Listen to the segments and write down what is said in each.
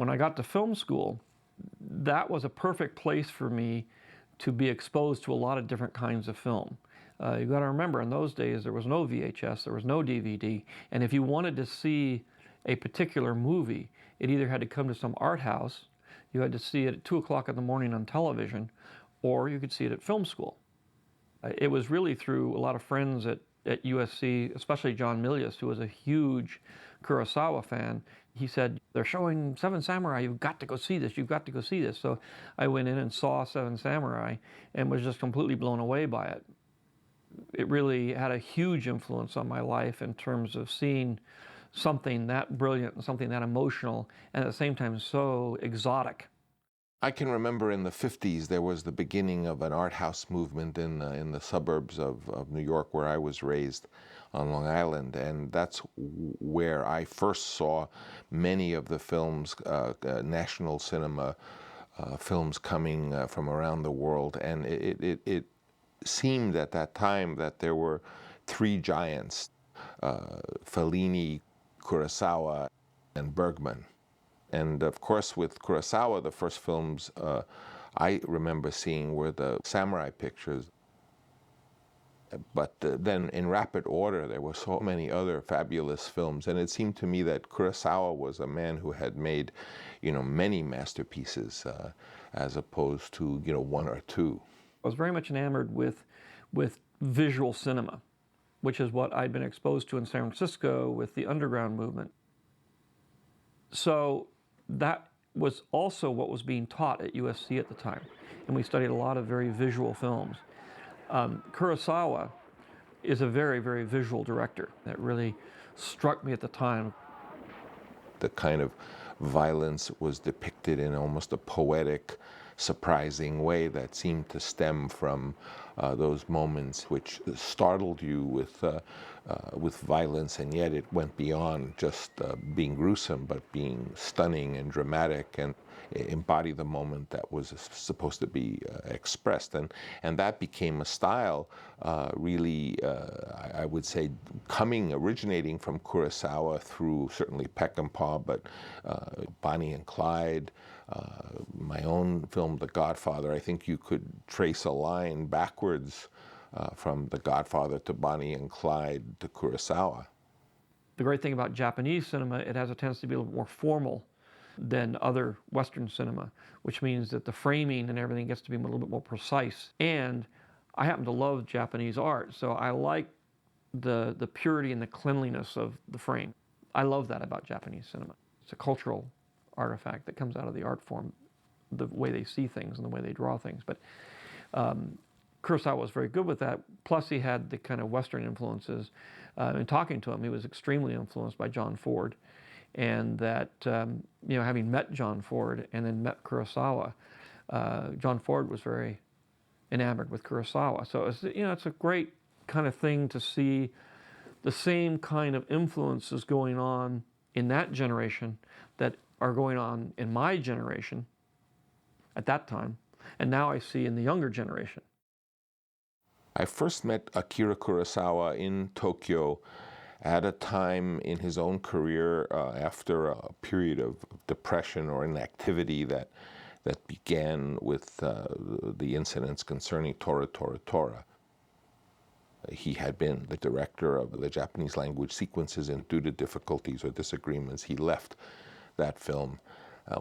When I got to film school, that was a perfect place for me to be exposed to a lot of different kinds of film. You've got to remember, in those days, there was no VHS, there was no DVD, and if you wanted to see a particular movie, it either had to come to some art house, you had to see it at 2 o'clock in the morning on television, or you could see it at film school. It was really through a lot of friends at USC, especially John Milius, who was a huge Kurosawa fan. He said, they're showing Seven Samurai, you've got to go see this, you've got to go see this. So I went in and saw Seven Samurai and was just completely blown away by it. It really had a huge influence on my life in terms of seeing something that brilliant and something that emotional and at the same time so exotic. I can remember in the 50s there was the beginning of an art house movement in the suburbs of New York, where I was raised on Long Island, and that's where I first saw many of the films, national cinema films coming from around the world, and it seemed at that time that there were three giants, Fellini, Kurosawa, and Bergman. And of course, with Kurosawa, the first films I remember seeing were the samurai pictures. But then in rapid order, there were so many other fabulous films. And it seemed to me that Kurosawa was a man who had made, many masterpieces as opposed to, one or two. I was very much enamored with visual cinema, which is what I'd been exposed to in San Francisco with the underground movement. So that was also what was being taught at USC at the time, and we studied a lot of very visual films. Kurosawa is a very, very visual director. That really struck me at the time. The kind of violence was depicted in almost a poetic, surprising way that seemed to stem from those moments which startled you with violence, and yet it went beyond just being gruesome, but being stunning and dramatic and embody the moment that was supposed to be expressed. And that became a style really, I would say, originating from Kurosawa through certainly Peckinpah, but Bonnie and Clyde, my own film, The Godfather. I think you could trace a line backwards from The Godfather to Bonnie and Clyde to Kurosawa. The great thing about Japanese cinema, it has a tendency to be a little more formal than other Western cinema, which means that the framing and everything gets to be a little bit more precise. And I happen to love Japanese art, so I like the purity and the cleanliness of the frame. I love that about Japanese cinema. It's a cultural artifact that comes out of the art form, the way they see things and the way they draw things. But Kurosawa was very good with that. Plus, he had the kind of Western influences. In talking to him, he was extremely influenced by John Ford. And that, having met John Ford and then met Kurosawa, John Ford was very enamored with Kurosawa. So it's a great kind of thing to see the same kind of influences going on in that generation that are going on in my generation at that time, and now I see in the younger generation. I first met Akira Kurosawa in Tokyo at a time in his own career after a period of depression or inactivity that began with the incidents concerning Tora Tora Tora. He had been the director of the Japanese language sequences, and due to difficulties or disagreements, he left that film,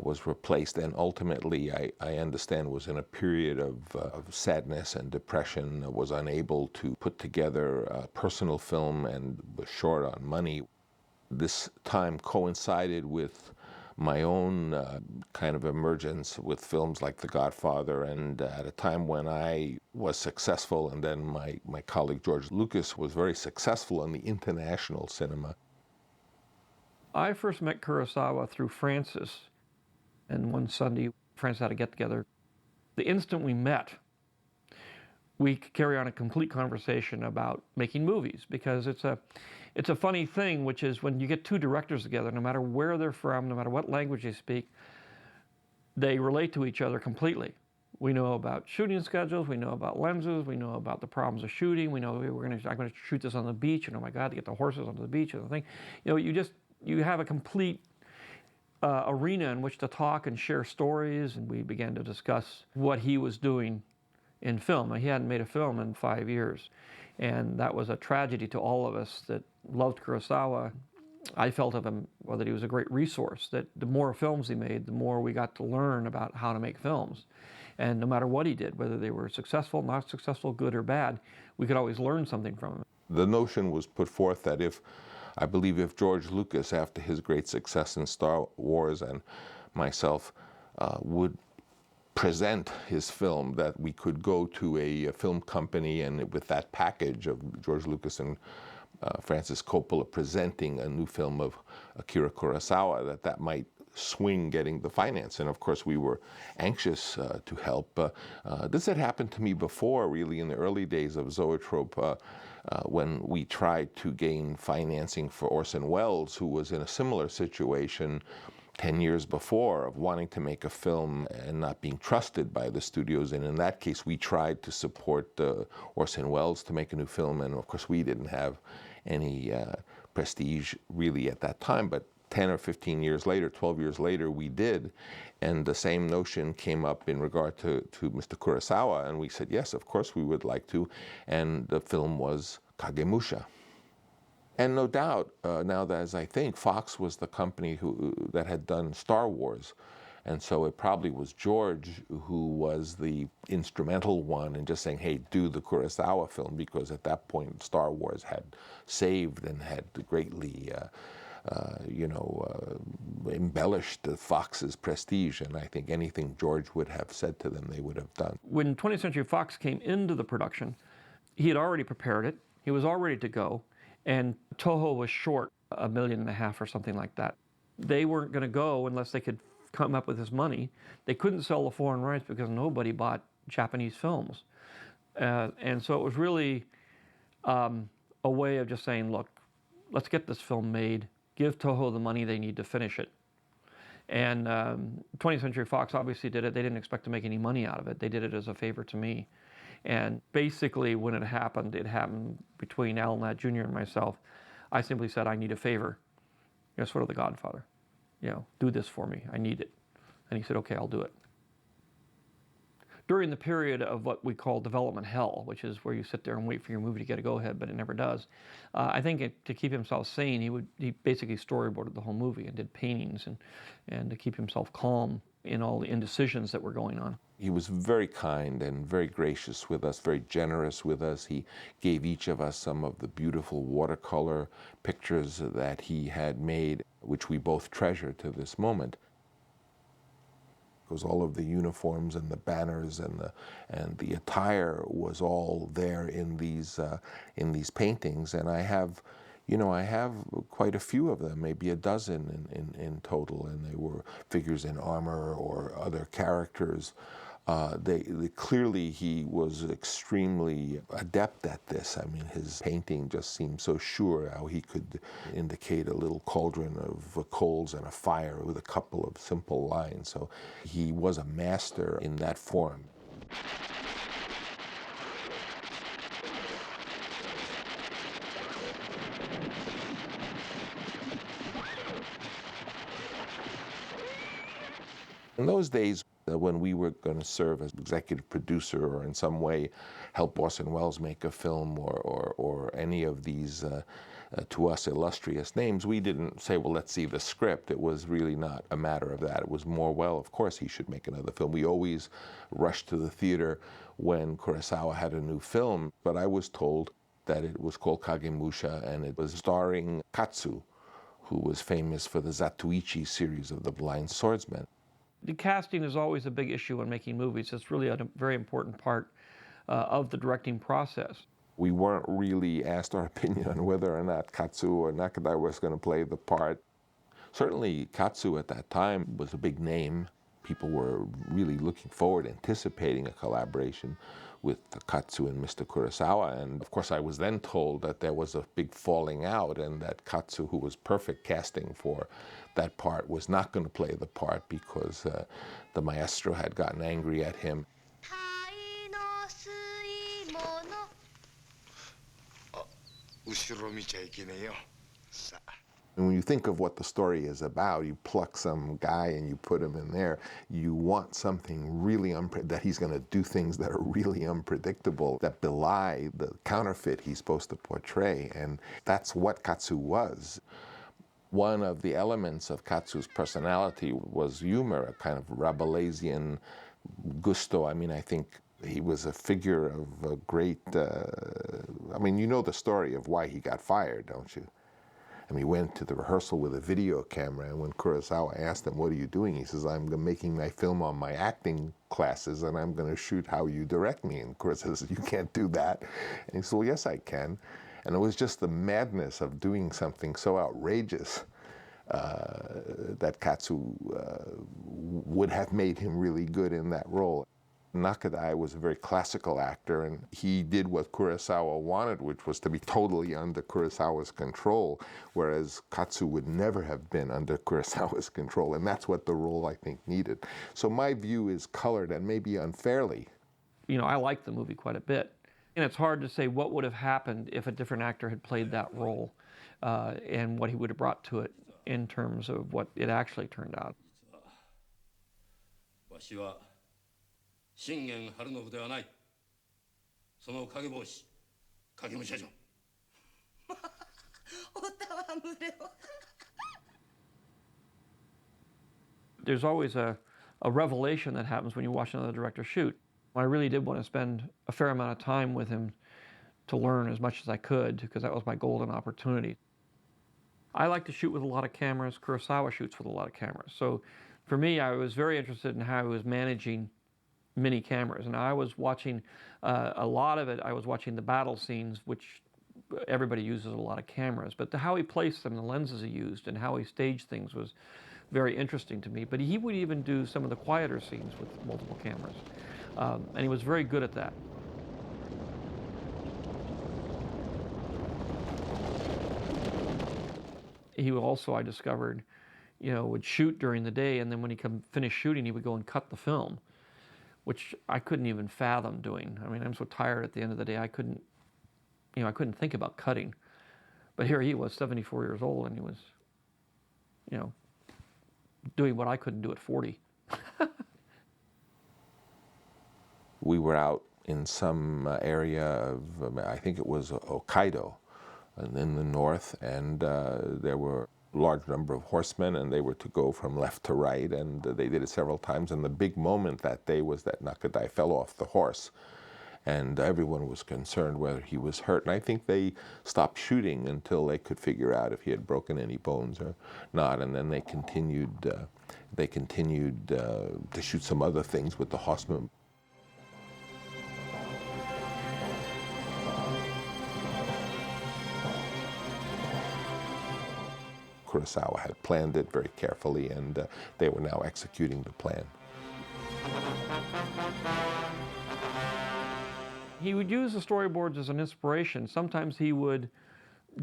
was replaced, and ultimately, I understand, was in a period of sadness and depression, was unable to put together a personal film and was short on money. This time coincided with my own kind of emergence with films like The Godfather, and at a time when I was successful, and then my colleague George Lucas was very successful in the international cinema. I first met Kurosawa through Francis, and one Sunday, Francis had a get-together. The instant we met, we could carry on a complete conversation about making movies, because it's a funny thing, which is when you get two directors together, no matter where they're from, no matter what language they speak, they relate to each other completely. We know about shooting schedules, we know about lenses, we know about the problems of shooting, we know I'm going to shoot this on the beach, and oh my God, to get the horses onto the beach and the thing. You have a complete arena in which to talk and share stories, and we began to discuss what he was doing in film. He hadn't made a film in 5 years, and that was a tragedy to all of us that loved Kurosawa. I felt of him, well, that he was a great resource, that the more films he made, the more we got to learn about how to make films. And no matter what he did, whether they were successful, not successful, good or bad, we could always learn something from him. The notion was put forth that I believe if George Lucas, after his great success in Star Wars, and myself would present his film, that we could go to a film company, and with that package of George Lucas and Francis Coppola presenting a new film of Akira Kurosawa, that might swing getting the finance. And of course we were anxious to help. This had happened to me before, really, in the early days of Zoetrope, when we tried to gain financing for Orson Welles, who was in a similar situation 10 years before, of wanting to make a film and not being trusted by the studios. And in that case, we tried to support Orson Welles to make a new film. And of course, we didn't have any prestige really at that time. But 10 or 15 years later, 12 years later, we did. And the same notion came up in regard to Mr. Kurosawa. And we said, yes, of course, we would like to. And the film was Kagemusha. And no doubt, now that as I think, Fox was the company that had done Star Wars. And so it probably was George who was the instrumental one in just saying, hey, do the Kurosawa film, because at that point Star Wars had saved and had greatly embellished Fox's prestige. And I think anything George would have said to them, they would have done. When 20th Century Fox came into the production, he had already prepared it. He was all ready to go. And Toho was short $1.5 million or something like that. They weren't going to go unless they could come up with this money. They couldn't sell the foreign rights because nobody bought Japanese films. And so it was really a way of just saying, look, let's get this film made, give Toho the money they need to finish it. And 20th Century Fox obviously did it. They didn't expect to make any money out of it. They did it as a favor to me. And basically when it happened between Alan Ladd Jr. and myself. I simply said, I need a favor. Sort of the Godfather. Do this for me. I need it. And he said, okay, I'll do it. During the period of what we call development hell, which is where you sit there and wait for your movie to get a go-ahead, but it never does, I think to keep himself sane, he basically storyboarded the whole movie and did paintings and to keep himself calm in all the indecisions that were going on. He was very kind and very gracious with us, very generous with us. He gave each of us some of the beautiful watercolor pictures that he had made, which we both treasure to this moment. Because all of the uniforms and the banners and the attire was all there in these paintings, and I have quite a few of them, maybe a dozen in total, and they were figures in armor or other characters. Clearly he was extremely adept at this. I mean, his painting just seemed so sure how he could indicate a little cauldron of coals and a fire with a couple of simple lines. So he was a master in that form. In those days, when we were going to serve as executive producer or in some way help Orson Welles make a film or any of these, to us, illustrious names, we didn't say, well, let's see the script. It was really not a matter of that. It was more, well, of course he should make another film. We always rushed to the theater when Kurosawa had a new film, but I was told that it was called Kagemusha and it was starring Katsu, who was famous for the Zatoichi series of The Blind Swordsman. The casting is always a big issue when making movies. It's really a very important part of the directing process. We weren't really asked our opinion on whether or not Katsu or Nakadai was going to play the part. Certainly Katsu at that time was a big name. People were really looking forward, anticipating a collaboration with Katsu and Mr. Kurosawa. And of course I was then told that there was a big falling out and that Katsu, who was perfect casting for that part, was not going to play the part because the maestro had gotten angry at him. And when you think of what the story is about, you pluck some guy and you put him in there. You want something really that he's going to do things that are really unpredictable, that belie the counterfeit he's supposed to portray. And that's what Katsu was. One of the elements of Katsu's personality was humor, a kind of Rabelaisian gusto. I mean, I think he was a figure of a great, I mean, you know the story of why he got fired, don't you? And he went to the rehearsal with a video camera, and when Kurosawa asked him, "What are you doing?" He says, "I'm making my film on my acting classes, and I'm going to shoot how you direct me." And Kurosawa says, "You can't do that." And he said, "Well, yes, I can." And it was just the madness of doing something so outrageous that Katsu would have made him really good in that role. Nakadai was a very classical actor, and he did what Kurosawa wanted, which was to be totally under Kurosawa's control, whereas Katsu would never have been under Kurosawa's control, and that's what the role, I think, needed. So my view is colored, and maybe unfairly. You know, I like the movie quite a bit, and it's hard to say what would have happened if a different actor had played that role and what he would have brought to it in terms of what it actually turned out. 信玄春信ではない。その影帽子、影武者じゃ。お戯れを。There's always a revelation that happens when you watch another director shoot. I really did want to spend a fair amount of time with him to learn as much as I could, because that was my golden opportunity. I like to shoot with a lot of cameras. Kurosawa shoots with a lot of cameras. So for me, I was very interested in how he was managing many cameras. And I was watching a lot of it, I was watching the battle scenes, which everybody uses a lot of cameras, but how he placed them, the lenses he used, and how he staged things was very interesting to me. But he would even do some of the quieter scenes with multiple cameras. And he was very good at that. He also, I discovered, you know, would shoot during the day, and then when he finished shooting, he would go and cut the film, which I couldn't even fathom doing. I mean, I'm so tired at the end of the day, I couldn't think about cutting. But here he was, 74 years old, and he was, you know, doing what I couldn't do at 40. We were out in some area of, I think it was Hokkaido, in the north, and there were a large number of horsemen, and they were to go from left to right, and they did it several times. And the big moment that day was that Nakadai fell off the horse, and everyone was concerned whether he was hurt. And I think they stopped shooting until they could figure out if he had broken any bones or not. And then they continued to shoot some other things with the horsemen. Kurosawa had planned it very carefully, and they were now executing the plan. He would use the storyboards as an inspiration. Sometimes he would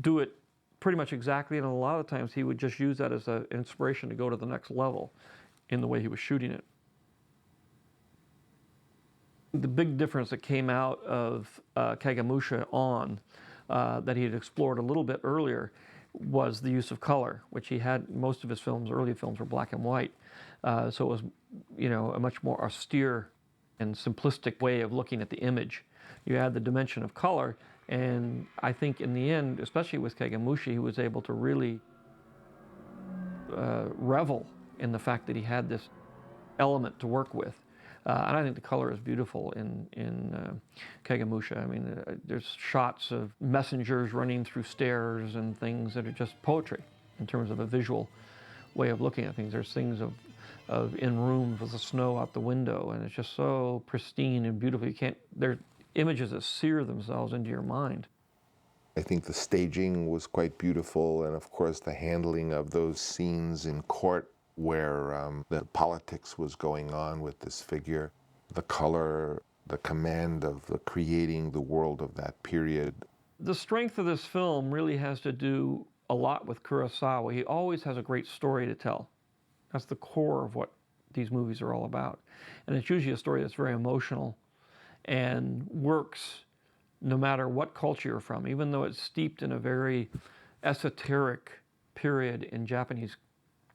do it pretty much exactly, and a lot of times he would just use that as an inspiration to go to the next level in the way he was shooting it. The big difference that came out of Kagemusha on, that he had explored a little bit earlier, was the use of color, which he had. Most of his films, early films, were black and white. So it was, you know, a much more austere and simplistic way of looking at the image. You add the dimension of color, and I think in the end, especially with Kagemusha, he was able to really revel in the fact that he had this element to work with. And I think the color is beautiful in Kagemusha. I mean, there's shots of messengers running through stairs and things that are just poetry in terms of a visual way of looking at things. There's things of in rooms with the snow out the window, and it's just so pristine and beautiful. They're images that sear themselves into your mind. I think the staging was quite beautiful, and of course the handling of those scenes in court where the politics was going on with this figure, the color, the command of creating the world of that period. The strength of this film really has to do a lot with Kurosawa. He always has a great story to tell. That's the core of what these movies are all about. And it's usually a story that's very emotional and works no matter what culture you're from, even though it's steeped in a very esoteric period in Japanese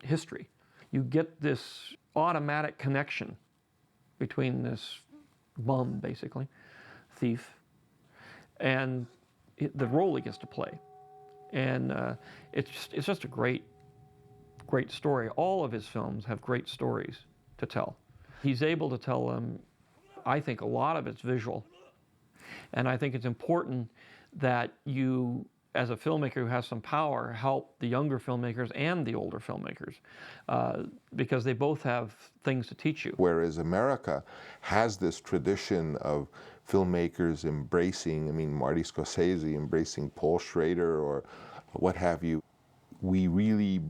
history. You get this automatic connection between this bum, basically, thief, and the role he gets to play. And it's just a great story. All of his films have great stories to tell. He's able to tell them, I think a lot of it's visual. And I think it's important that you, as a filmmaker who has some power, help the younger filmmakers and the older filmmakers, because they both have things to teach you. Whereas America has this tradition of filmmakers embracing, I mean, Marty Scorsese embracing Paul Schrader or what have you. We really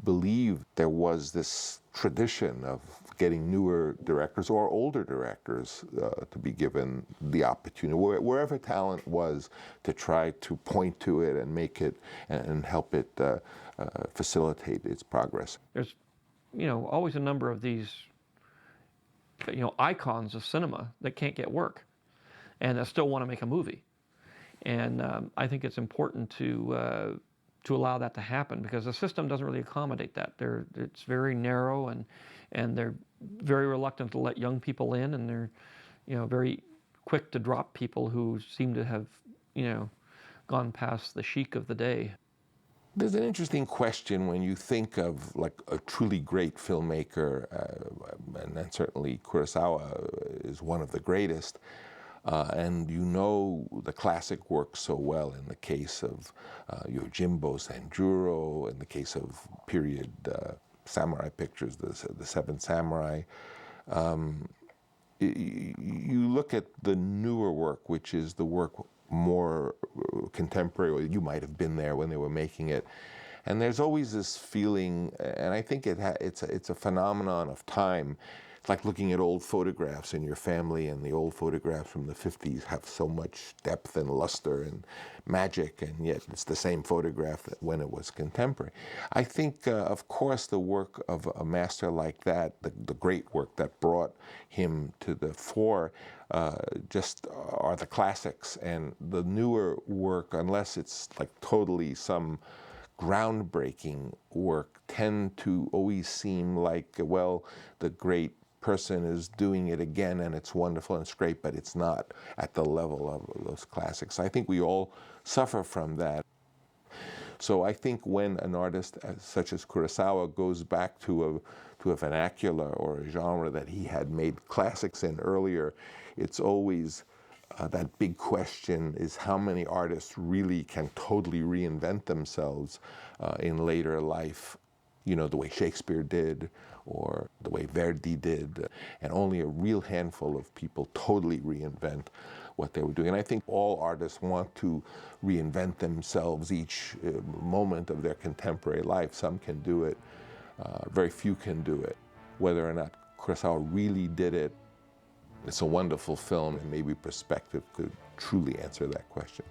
believe there was this tradition of getting newer directors or older directors to be given the opportunity, wherever talent was, to try to point to it and make it and help it facilitate its progress. There's, always a number of these, icons of cinema that can't get work and that still want to make a movie. And I think it's important to allow that to happen, because the system doesn't really accommodate that. It's very narrow, and they're very reluctant to let young people in, and they're very quick to drop people who seem to have gone past the chic of the day. There's an interesting question when you think of like a truly great filmmaker, and certainly Kurosawa is one of the greatest. And the classic work so well in the case of Yojimbo Sanjuro, in the case of period samurai pictures, the Seven Samurai. You look at the newer work, which is the work more contemporary, or you might have been there when they were making it. And there's always this feeling, and I think it's a phenomenon of time. It's like looking at old photographs in your family, and the old photographs from the 50s have so much depth and luster and magic, and yet it's the same photograph that when it was contemporary. I think, of course, the work of a master like that, the great work that brought him to the fore, just are the classics. And the newer work, unless it's like totally some groundbreaking work, tend to always seem like, well, the great person is doing it again and it's wonderful and it's great, but it's not at the level of those classics. I think we all suffer from that. So I think when an artist such as Kurosawa goes back to a vernacular or a genre that he had made classics in earlier, it's always that big question is how many artists really can totally reinvent themselves in later life, the way Shakespeare did or the way Verdi did, and only a real handful of people totally reinvent what they were doing. And I think all artists want to reinvent themselves each moment of their contemporary life. Some can do it, very few can do it. Whether or not Kurosawa really did it, it's a wonderful film, and maybe perspective could truly answer that question.